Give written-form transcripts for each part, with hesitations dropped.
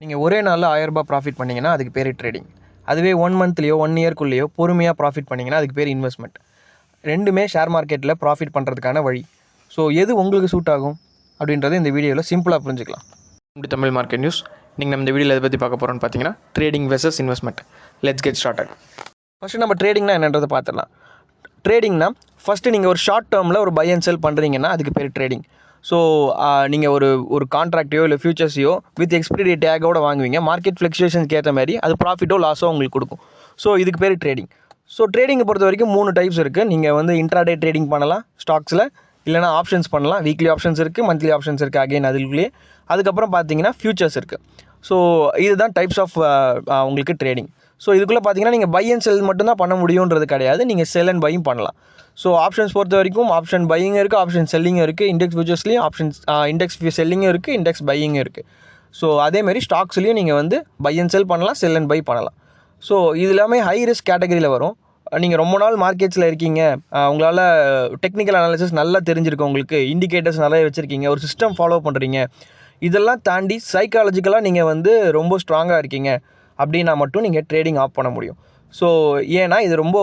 நீங்கள் ஒரே நாளில் ரூ. 1000 ப்ராஃபிட் பண்ணிங்கன்னா அதுக்கு பேர் ட்ரேடிங். அதுவே 1 மந்த்லேயோ 1 இயர்க்குள்ளேயோ பொறுமையாக ப்ராஃபிட் பண்ணிங்கன்னா அதுக்கு பேர் இன்வெஸ்ட்மெண்ட். ரெண்டுமே ஷேர் மார்க்கெட்டில் ப்ராஃபிட் பண்ணுறதுக்கான வழி. ஸோ எது உங்களுக்கு சூட் ஆகும் அப்படின்றத இந்த வீடியோவில் சிம்பிளாக புரிஞ்சுக்கலாம். இப்படி தமிழ் மார்க்கெட் நியூஸ். நீங்கள் நம்ம இந்த வீடியோவில் எதை பற்றி பார்க்க போகிறோம்னு பார்த்தீங்கன்னா trading versus investment. Let's get started. First நம்ம ட்ரேடிங்னா என்னன்றதை பார்த்துடலாம். ட்ரேடிங்னா ஃபஸ்ட்டு நீங்கள் ஒரு ஷார்ட் டேர்மில் ஒரு பை அண்ட் செல் பண்ணுறீங்கன்னா அதுக்கு பேர் ட்ரேடிங். ஸோ நீங்கள் ஒரு கான்ட்ராக்டையோ இல்லை ஃபியூச்சர்ஸையோ வித் எக்ஸ்பிரி டேக்கோடு வாங்குவீங்க. மார்க்கெட் ஃப்ளக்சுவேஷன்ஸ்க்கு ஏற்ற மாதிரி அது ப்ராஃபிட்டோ லாஸோ உங்களுக்கு கொடுக்கும். ஸோ இதுக்கு பேர் ட்ரேடிங். ஸோ ட்ரேடிங்கை பொறுத்த வரைக்கும் 3 டைப்ஸ் இருக்குது. நீங்கள் இன்ட்ராடே ட்ரேடிங் பண்ணலாம் ஸ்டாக்ஸில், இல்லைனா ஆப்ஷன்ஸ் பண்ணலாம். வீக்லி ஆப்ஷன்ஸ் இருக்குது, மந்த்லி ஆப்ஷன்ஸ் இருக்குது அகைன் அதுக்குள்ளேயே. அதுக்கப்புறம் பார்த்தீங்கன்னா ஃபியூச்சர்ஸ் இருக்குது. ஸோ இதுதான் டைப்ஸ் ஆஃப் உங்களுக்கு ட்ரேடிங். ஸோ இதுக்குள்ளே பார்த்தீங்கன்னா நீங்கள் பை அண்ட் செல் மட்டும்தான் பண்ண முடியுன்றது கிடையாது, நீங்கள் செல் அண்ட் பையும் பண்ணலாம். ஸோ ஆப்ஷன்ஸ் பொறுத்த வரைக்கும் ஆப்ஷன் பையிங்கும் இருக்குது, ஆப்ஷன் செல்லிங்கும் இருக்குது. இண்டெக்ஸ் ஃபியூச்சர்ஸ்லேயும் ஆப்ஷன்ஸ் இண்டெக்ஸ் செல்லிங்கும் இருக்குது, இண்டெக்ஸ் பையிங்கும் இருக்குது. ஸோ அதேமாதிரி ஸ்டாக்ஸ்லேயும் நீங்கள் பை அண்ட் செல் பண்ணலாம், செல் அண்ட் பை பண்ணலாம். ஸோ இது எல்லாமே ஹை ரிஸ்க் கேட்டகரியில் வரும். நீங்கள் ரொம்ப நாள் மார்க்கெட்ஸில் இருக்கீங்க, உங்களால் டெக்னிக்கல் அனாலிசிஸ் நல்லா தெரிஞ்சிருக்கு, உங்களுக்கு இண்டிகேட்டர்ஸ் நிறைய வச்சுருக்கீங்க, ஒரு சிஸ்டம் ஃபாலோ பண்ணுறீங்க, இதெல்லாம் தாண்டி சைக்காலஜிக்கலாக நீங்கள் ரொம்ப ஸ்ட்ராங்காக இருக்கீங்க அப்படின்னா மட்டும் நீங்கள் ட்ரேடிங் ஆஃப் பண்ண முடியும். ஸோ ஏன்னா இது ரொம்ப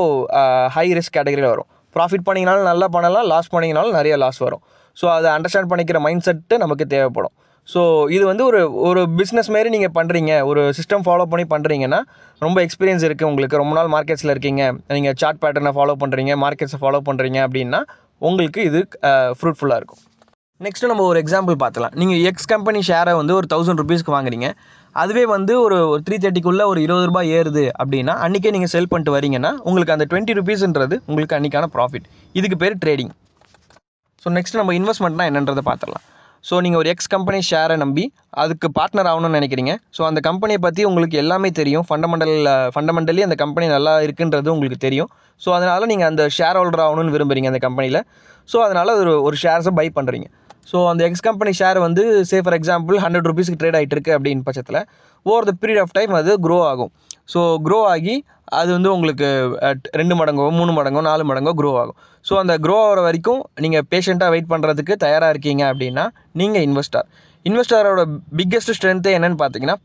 ஹை ரிஸ்க் கேட்டகரியில் வரும். ப்ராஃபிட் பண்ணிங்கனாலும் நல்லா பண்ணலாம், லாஸ் பண்ணிங்கனாலும் நிறைய லாஸ் வரும். ஸோ அதை அண்டர்ஸ்டாண்ட் பண்ணிக்கிற மைண்ட் செட்டு நமக்கு தேவைப்படும். ஸோ இது ஒரு பிஸ்னஸ் மாரி நீங்கள் பண்ணுறீங்க, ஒரு சிஸ்டம் ஃபாலோ பண்ணி பண்ணுறீங்கன்னா, ரொம்ப எக்ஸ்பீரியன்ஸ் இருக்குது உங்களுக்கு, ரொம்ப நாள் மார்க்கெட்ஸில் இருக்கீங்க, நீங்கள் சார்ட் பேட்டர்னை ஃபாலோ பண்ணுறீங்க, மார்க்கெட்ஸை ஃபாலோ பண்ணுறீங்க அப்படின்னா உங்களுக்கு இது ஃப்ரூட்ஃபுல்லாக இருக்கும். நெக்ஸ்ட்டு நம்ம ஒரு எக்ஸாம்பிள் பார்த்துலாம். நீங்கள் எக்ஸ் கம்பெனி ஷேரை ஒரு 1000 ருபீஸ்க்கு வாங்குறீங்க. அதுவே ஒரு 330க்குள்ளே ஒரு ₹20 ஏறுது அப்படின்னா அன்றைக்கே நீங்கள் செல் பண்ணிட்டு வரீங்கன்னா உங்களுக்கு அந்த 20 ருபீஸ்ன்றது உங்களுக்கு அன்றைக்கான ப்ராஃபிட். இதுக்கு பேர் ட்ரேடிங். ஸோ நெக்ஸ்ட் நம்ம இன்வெஸ்ட்மெண்ட்னா என்னன்றதை பார்த்துடலாம். ஸோ நீங்கள் ஒரு எக்ஸ் கம்பெனி ஷேரை நம்பி அதுக்கு பார்ட்னர் ஆகணும்னு நினைக்கிறீங்க. ஸோ அந்த கம்பெனியை பற்றி உங்களுக்கு எல்லாமே தெரியும், ஃபண்டமெண்டலி அந்த கம்பெனி நல்லா இருக்குன்றது உங்களுக்கு தெரியும். ஸோ அதனால் நீங்கள் அந்த ஷேர் ஹோல்டர் ஆகணும்னு விரும்புகிறீங்க அந்த கம்பெனியில். ஸோ அதனால் ஒரு ஷேர்ஸை பை பண்ணுறீங்க. ஸோ அந்த X company share say for example 100 ருபீஸ்க்கு ட்ரேட் ஆகிட்டு இருக்குது அப்படின்னு பட்சத்தில் over the period of time அது க்ரோ ஆகும். ஸோ க்ரோ ஆகி அது உங்களுக்கு 2 மடங்கோ 3 மடங்கோ 4 மடங்கோ க்ரோ ஆகும். ஸோ அந்த க்ரோ ஆகிற வரைக்கும் நீங்கள் பேஷண்ட்டாக வெயிட் பண்ணுறதுக்கு தயாராக இருக்கீங்க அப்படின்னா நீங்கள் இன்வெஸ்டரோட பிக்கெஸ்ட் ஸ்ட்ரென்த்தே என்னென்னு பார்த்தீங்கன்னா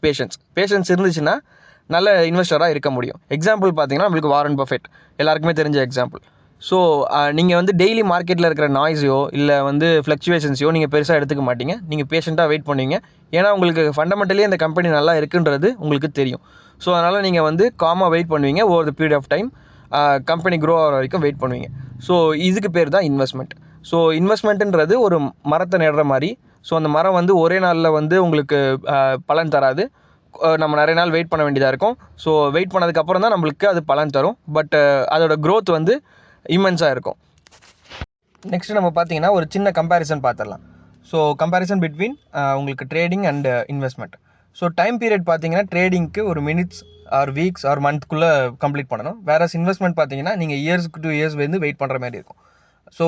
பேஷன்ஸ் இருந்துச்சுன்னா நல்ல இன்வெஸ்டராக இருக்க முடியும். எக்ஸாம்பிள் பார்த்தீங்கன்னா நம்மளுக்கு வாரன் பஃபெட் எல்லாருக்குமே தெரிஞ்ச எக்ஸாம்பிள். ஸோ நீங்கள் டெய்லி மார்க்கெட்டில் இருக்கிற நாய்ஸையோ இல்லை ஃப்ளக்சுவேஷன்ஸையோ நீங்கள் பெருசாக எடுத்துக்க மாட்டீங்க. நீங்கள் பேஷண்ட்டாக வெயிட் பண்ணுவீங்க. ஏன்னா உங்களுக்கு ஃபண்டமெண்டலி அந்த கம்பெனி நல்லா இருக்குன்றது உங்களுக்கு தெரியும். ஸோ அதனால் நீங்கள் காமாக வெயிட் பண்ணுவீங்க. Over the period of time company grow ஆகிற வரைக்கும் வெயிட் பண்ணுவீங்க. ஸோ இதுக்கு பேர் தான் இன்வெஸ்ட்மெண்ட். ஸோ இன்வெஸ்ட்மெண்ட்டுன்றது ஒரு மரத்தை நடுற மாதிரி. ஸோ அந்த மரம் ஒரே நாளில் உங்களுக்கு பலன் தராது. நம்ம நிறைய நாள் வெயிட் பண்ண வேண்டியதாக இருக்கும். ஸோ வெயிட் பண்ணதுக்கப்புறம் தான் நம்மளுக்கு அது பலன் தரும். பட் அதோட க்ரோத் இம்மென்ஸாக இருக்கும். நெக்ஸ்ட்டு நம்ம பார்த்தீங்கன்னா ஒரு சின்ன கம்பேரிசன் பார்த்துடலாம். ஸோ கம்பேரிசன் பிட்வீன் உங்களுக்கு trading and investment. So time period பார்த்தீங்கன்னா ட்ரேடிங்க்கு ஒரு மினிட்ஸ் ஆர் வீக்ஸ் ஆர் மந்த்க்குள்ளே கம்ப்ளீட் பண்ணணும். வேறஸ் இன்வெஸ்ட்மெண்ட் பார்த்தீங்கன்னா நீங்கள் இயர்ஸ்க்கு 2 இயர்ஸ் வெயிட் பண்ணுற மாதிரி இருக்கும். ஸோ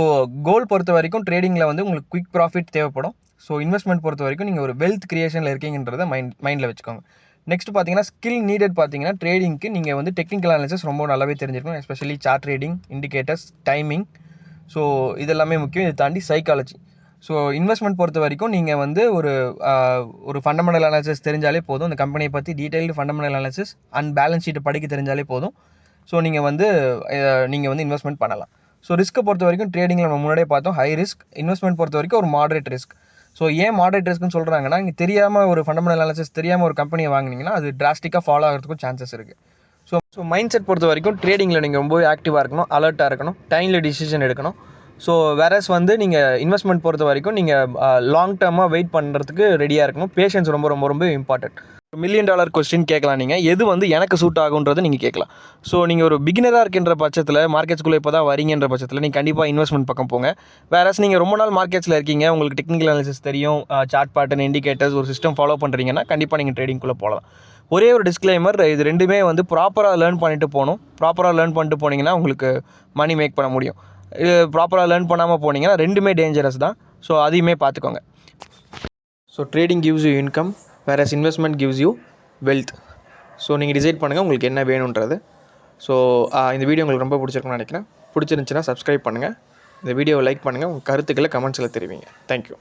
கோல் பொறுத்த வரைக்கும் ட்ரேடிங்கில் உங்களுக்கு குயிக் ப்ராஃபிட் தேவைப்படும். ஸோ இன்வெஸ்ட்மெண்ட் பொறுத்த வரைக்கும் நீங்கள் ஒரு வெல்த் கிரியேஷனில் இருக்கீங்கன்றதை மைண்டில் வச்சுக்கோங்க. நெக்ஸ்ட் பார்த்தீங்கன்னா ஸ்கில் நீடட் பார்த்தீங்கன்னா ட்ரேடிங்க்கு நீங்கள் டெக்னிக்கல் அனாலிசிஸ் ரொம்ப நல்லாவே தெரிஞ்சிருக்கும். Especially chart trading, indicators, timing. So இதெல்லாமே முக்கியம். இதை தாண்டி சைக்காலஜி. ஸோ இன்வெஸ்ட்மெண்ட் பொறுத்த வரைக்கும் நீங்கள் ஒரு ஃபண்டமெண்டல் அனாலிசிஸ் தெரிஞ்சாலே போதும். அந்த கம்பெனியை பற்றி detailed fundamental analysis and balance ஷீட்டை படிக்க தெரிஞ்சாலே போதும். ஸோ நீங்கள் இன்வெஸ்ட்மெண்ட் பண்ணலாம். ஸோ ரிஸ்க்கை பொறுத்த வரைக்கும் ட்ரேடிங்கில் நம்ம முன்னாடியே பார்த்தோம் ஹை ரிஸ்க். இன்வெஸ்ட்மெண்ட் பொறுத்த வரைக்கும் ஒரு மாடரேட் ரிஸ்க். ஸோ ஏன் மாடரேட் ரிஸ்க்னு சொல்கிறாங்கன்னா, இங்கே தெரியாமல் ஒரு ஃபண்டமெண்டல் அனாலிசிஸ் தெரியாமல் ஒரு கம்பெனியை வாங்கினீங்கன்னா அது டிராஸ்டிக்காக ஃபாலோ ஆகிறதுக்கும் சான்சஸ் இருக்குது. ஸோ மைண்ட் செட் பொறுத்த வரைக்கும் ட்ரேடிங்கில் நீங்கள் ரொம்பவே ஆக்டிவாக இருக்கணும், அலர்ட்டாக இருக்கணும், டைமில் டிசிஷன் எடுக்கணும். ஸோ வேறஸ் நீங்கள் இன்வெஸ்ட்மெண்ட் பொறுத்த வரைக்கும் நீங்கள் லாங் டேர்மாக வெயிட் பண்ணுறதுக்கு ரெடியாக இருக்கணும். பேஷன்ஸ் ரொம்ப ரொம்ப ரொம்ப இம்பார்ட்டன்ட். $1 மில்லியன் கொஸ்டின் கேட்கலாம். நீங்கள் எது எனக்கு சூட் ஆகுன்றதை நீங்கள் கேட்கலாம். ஸோ நீங்கள் ஒரு பிகினராக இருக்கின்ற பட்சத்தில், மார்க்கெட்ஸ்குள்ளே இப்போ தான் வரீங்கன்ற பட்சத்தில் நீங்கள் கண்டிப்பாக இன்வெஸ்ட்மெண்ட் பக்கம் போங்க. வேறஸ் நீங்கள் ரொம்ப நாள் மார்க்கெட்ஸில் இருக்கீங்க, உங்களுக்கு டெக்னிக்கல் அனாலிசிஸ் தெரியும், சார்ட் பேட்டர்ன், இண்டிகேட்டர்ஸ், ஒரு சிஸ்டம் ஃபாலோ பண்ணுறீங்கன்னா கண்டிப்பாக நீங்கள் ட்ரேடிங்குள்ளே போகலாம். ஒரே ஒரு டிஸ்க்ளைமர், இது ரெண்டுமே ப்ராப்பராக லேர்ன் பண்ணிட்டு போகணும். ப்ராப்பராக லேர்ன் பண்ணிட்டு போனீங்கன்னா உங்களுக்கு மணி மேக் பண்ண முடியும். இது ப்ராப்பராக லேர்ன் பண்ணாமல் போனீங்கன்னா ரெண்டுமே டேஞ்சரஸ் தான். ஸோ அதையுமே பார்த்துக்கோங்க. So trading gives you income, whereas investment gives you wealth. So நீங்கள் டிசைட் பண்ணுங்கள் உங்களுக்கு என்ன வேணுன்றது. ஸோ இந்த வீடியோ உங்களுக்கு ரொம்ப பிடிச்சிருக்குன்னு நினைக்கிறேன். பிடிச்சிருந்துச்சுன்னா சப்ஸ்கிரைப் பண்ணுங்கள், இந்த வீடியோவை லைக் பண்ணுங்கள், உங்கள் கருத்துக்களை கமெண்ட்ஸில் தெரிவிங்க. தேங்க்யூ.